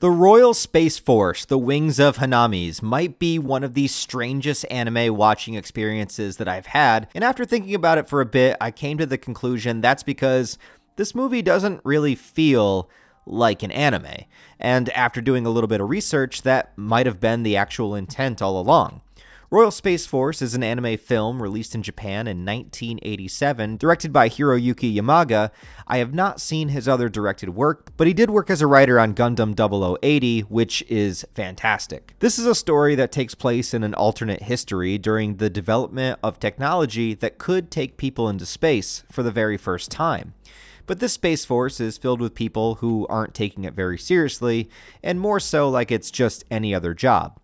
The Royal Space Force, The Wings of Hanamis, might be one of the strangest anime watching experiences that I've had, and after thinking about it for a bit, I came to the conclusion that's because this movie doesn't really feel like an anime, and after doing a little bit of research, that might have been the actual intent all along. Royal Space Force is an anime film released in Japan in 1987, directed by Hiroyuki Yamaga. I have not seen his other directed work, but he did work as a writer on Gundam 0080, which is fantastic. This is a story that takes place in an alternate history during the development of technology that could take people into space for the very first time. But this Space Force is filled with people who aren't taking it very seriously, and more so like it's just any other job.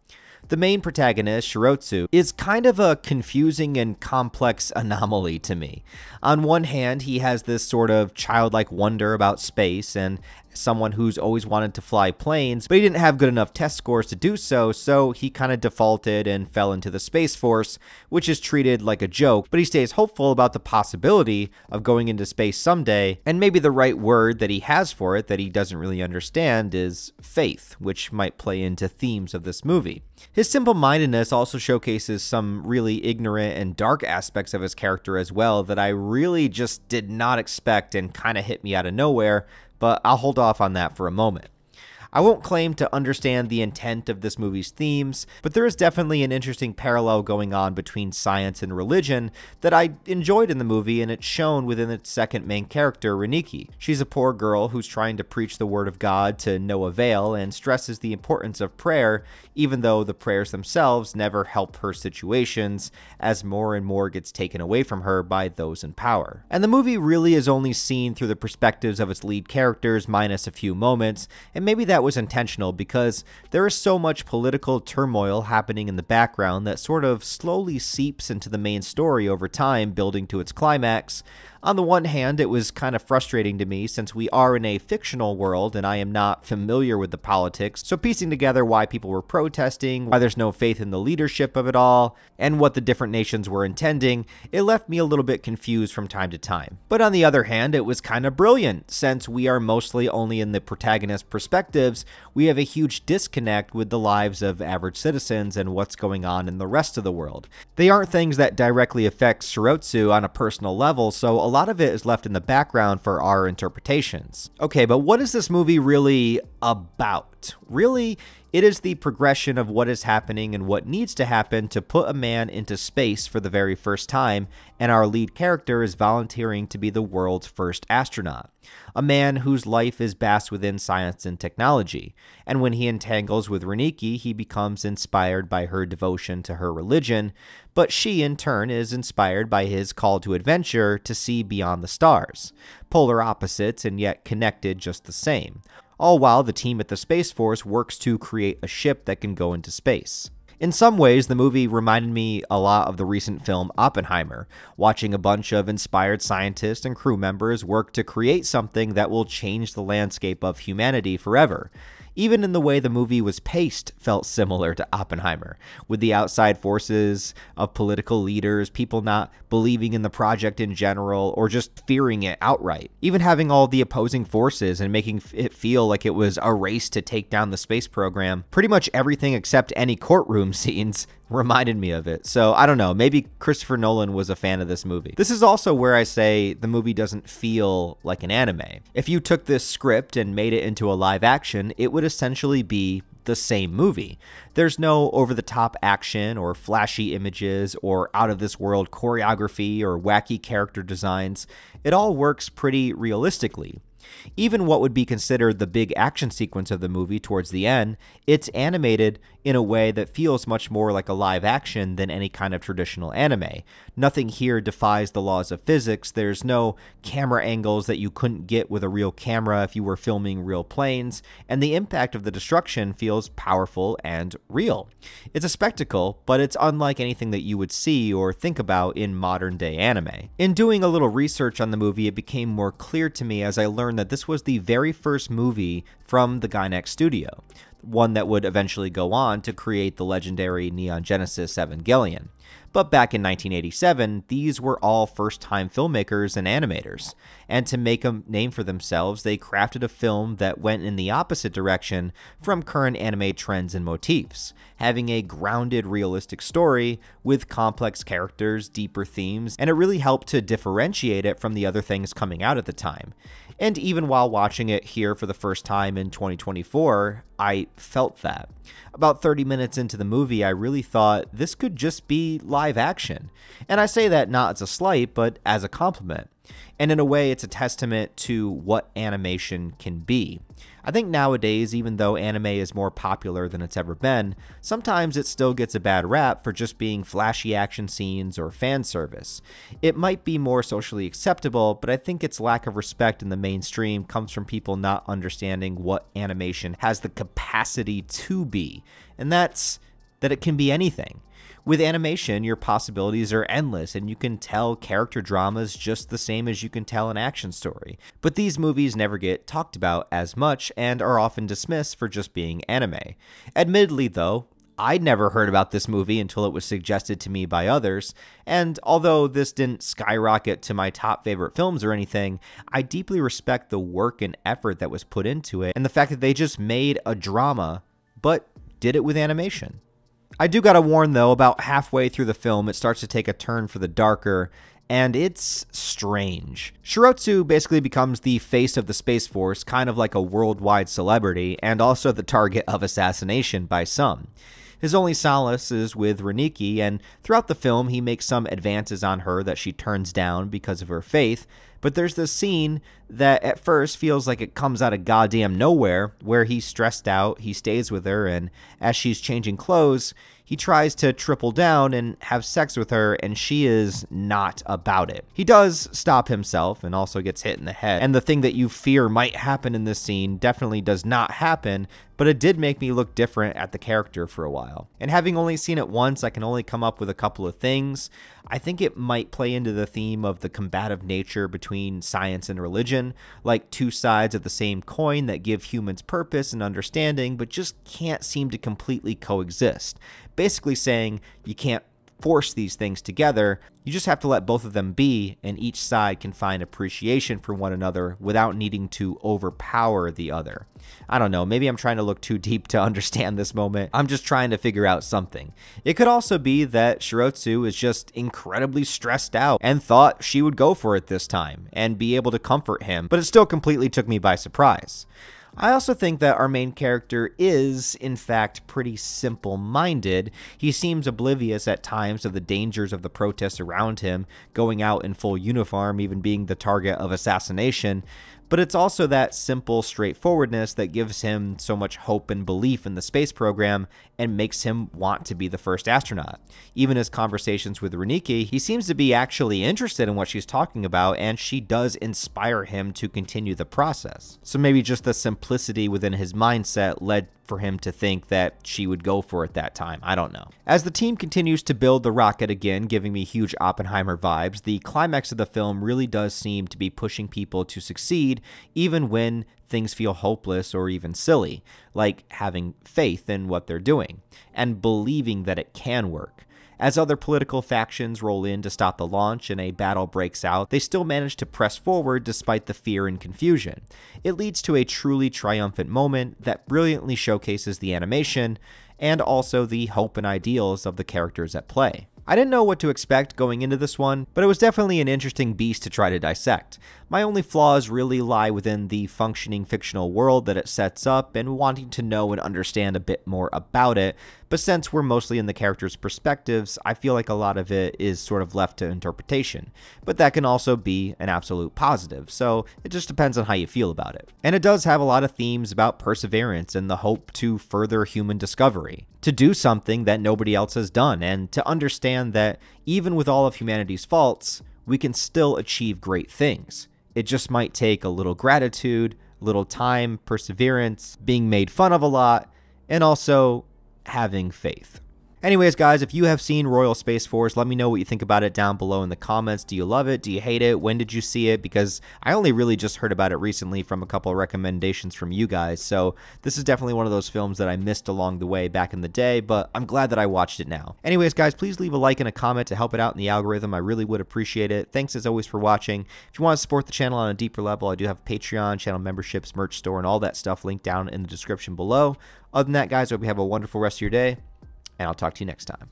The main protagonist, Shirotsu, is kind of a confusing and complex anomaly to me. On one hand, he has this sort of childlike wonder about space and someone who's always wanted to fly planes, but he didn't have good enough test scores to do so, so he kind of defaulted and fell into the Space Force, which is treated like a joke, but he stays hopeful about the possibility of going into space someday, and maybe the right word that he has for it that he doesn't really understand is faith, which might play into themes of this movie. His simple-mindedness also showcases some really ignorant and dark aspects of his character as well that I really just did not expect and kind of hit me out of nowhere, but I'll hold off on that for a moment. I won't claim to understand the intent of this movie's themes, but there is definitely an interesting parallel going on between science and religion that I enjoyed in the movie, and it's shown within its second main character, Riniki. She's a poor girl who's trying to preach the word of God to no avail and stresses the importance of prayer, even though the prayers themselves never help her situations, as more and more gets taken away from her by those in power. And the movie really is only seen through the perspectives of its lead characters, minus a few moments, and maybe that was intentional because there is so much political turmoil happening in the background that sort of slowly seeps into the main story over time, building to its climax. On the one hand, it was kind of frustrating to me since we are in a fictional world and I am not familiar with the politics, so piecing together why people were protesting, why there's no faith in the leadership of it all, and what the different nations were intending, it left me a little bit confused from time to time. But on the other hand, it was kind of brilliant. Since we are mostly only in the protagonist's perspectives, we have a huge disconnect with the lives of average citizens and what's going on in the rest of the world. They aren't things that directly affect Shirotsu on a personal level, so a lot of it is left in the background for our interpretations. Okay, but what is this movie really about? Really, it is the progression of what is happening and what needs to happen to put a man into space for the very first time, and our lead character is volunteering to be the world's first astronaut. A man whose life is basked within science and technology, and when he entangles with Riniki, he becomes inspired by her devotion to her religion, but she in turn is inspired by his call to adventure to see beyond the stars. Polar opposites and yet connected just the same. All while the team at the Space Force works to create a ship that can go into space. In some ways, the movie reminded me a lot of the recent film Oppenheimer, watching a bunch of inspired scientists and crew members work to create something that will change the landscape of humanity forever. Even in the way the movie was paced felt similar to Oppenheimer, with the outside forces of political leaders, people not believing in the project in general, or just fearing it outright. Even having all the opposing forces and making it feel like it was a race to take down the space program. Pretty much everything except any courtroom scenes reminded me of it. So I don't know, maybe Christopher Nolan was a fan of this movie. This is also where I say the movie doesn't feel like an anime. If you took this script and made it into a live action, it would essentially be the same movie. There's no over-the-top action or flashy images or out-of-this-world choreography or wacky character designs. It all works pretty realistically. Even what would be considered the big action sequence of the movie towards the end, it's animated in a way that feels much more like a live action than any kind of traditional anime. Nothing here defies the laws of physics. There's no camera angles that you couldn't get with a real camera if you were filming real planes, and the impact of the destruction feels powerful and real. It's a spectacle, but it's unlike anything that you would see or think about in modern day anime. In doing a little research on the movie, it became more clear to me as I learned that this was the very first movie from the Gainax studio, one that would eventually go on to create the legendary Neon Genesis Evangelion. But back in 1987, these were all first-time filmmakers and animators, and to make a name for themselves, they crafted a film that went in the opposite direction from current anime trends and motifs, having a grounded, realistic story with complex characters, deeper themes, and it really helped to differentiate it from the other things coming out at the time. And even while watching it here for the first time in 2024, I felt that. About 30 minutes into the movie, I really thought this could just be live action. And I say that not as a slight, but as a compliment. And in a way, it's a testament to what animation can be. I think nowadays, even though anime is more popular than it's ever been, sometimes it still gets a bad rap for just being flashy action scenes or fan service. It might be more socially acceptable, but I think its lack of respect in the mainstream comes from people not understanding what animation has the capacity to be, and that's that it can be anything. With animation, your possibilities are endless, and you can tell character dramas just the same as you can tell an action story. But these movies never get talked about as much and are often dismissed for just being anime. Admittedly, though, I'd never heard about this movie until it was suggested to me by others, and although this didn't skyrocket to my top favorite films or anything, I deeply respect the work and effort that was put into it, and the fact that they just made a drama, but did it with animation. I do gotta warn though, about halfway through the film it starts to take a turn for the darker, and it's strange. Shirotsu basically becomes the face of the Space Force, kind of like a worldwide celebrity, and also the target of assassination by some. His only solace is with Riniki, and throughout the film he makes some advances on her that she turns down because of her faith, but there's this scene that at first feels like it comes out of goddamn nowhere, where he's stressed out, he stays with her, and as she's changing clothes, he tries to triple down and have sex with her, and she is not about it. He does stop himself and also gets hit in the head, and the thing that you fear might happen in this scene definitely does not happen, but it did make me look different at the character for a while. And having only seen it once, I can only come up with a couple of things. I think it might play into the theme of the combative nature between science and religion, like two sides of the same coin that give humans purpose and understanding, but just can't seem to completely coexist. Basically saying you can't force these things together, you just have to let both of them be, and each side can find appreciation for one another without needing to overpower the other. I don't know, maybe I'm trying to look too deep to understand this moment. I'm just trying to figure out something. It could also be that Shirotsu is just incredibly stressed out and thought she would go for it this time and be able to comfort him, but it still completely took me by surprise. I also think that our main character is, in fact, pretty simple-minded. He seems oblivious at times of the dangers of the protests around him, going out in full uniform, even being the target of assassination. But it's also that simple straightforwardness that gives him so much hope and belief in the space program and makes him want to be the first astronaut. Even his conversations with Riniki, he seems to be actually interested in what she's talking about, and she does inspire him to continue the process. So maybe just the simplicity within his mindset led for him to think that she would go for it that time. I don't know. As the team continues to build the rocket again, giving me huge Oppenheimer vibes, the climax of the film really does seem to be pushing people to succeed even when things feel hopeless or even silly, like having faith in what they're doing and believing that it can work. As other political factions roll in to stop the launch and a battle breaks out, they still manage to press forward despite the fear and confusion. It leads to a truly triumphant moment that brilliantly showcases the animation and also the hope and ideals of the characters at play. I didn't know what to expect going into this one, but it was definitely an interesting beast to try to dissect. My only flaws really lie within the functioning fictional world that it sets up and wanting to know and understand a bit more about it, but since we're mostly in the characters' perspectives, I feel like a lot of it is sort of left to interpretation. But that can also be an absolute positive, so it just depends on how you feel about it. And it does have a lot of themes about perseverance and the hope to further human discovery, to do something that nobody else has done, and to understand that even with all of humanity's faults, we can still achieve great things. It just might take a little gratitude, a little time, perseverance, being made fun of a lot, and also having faith. Anyways, guys, if you have seen Royal Space Force, let me know what you think about it down below in the comments. Do you love it? Do you hate it? When did you see it? Because I only really just heard about it recently from a couple of recommendations from you guys. So this is definitely one of those films that I missed along the way back in the day, but I'm glad that I watched it now. Anyways, guys, please leave a like and a comment to help it out in the algorithm. I really would appreciate it. Thanks as always for watching. If you want to support the channel on a deeper level, I do have Patreon, channel memberships, merch store, and all that stuff linked down in the description below. Other than that, guys, I hope you have a wonderful rest of your day, and I'll talk to you next time.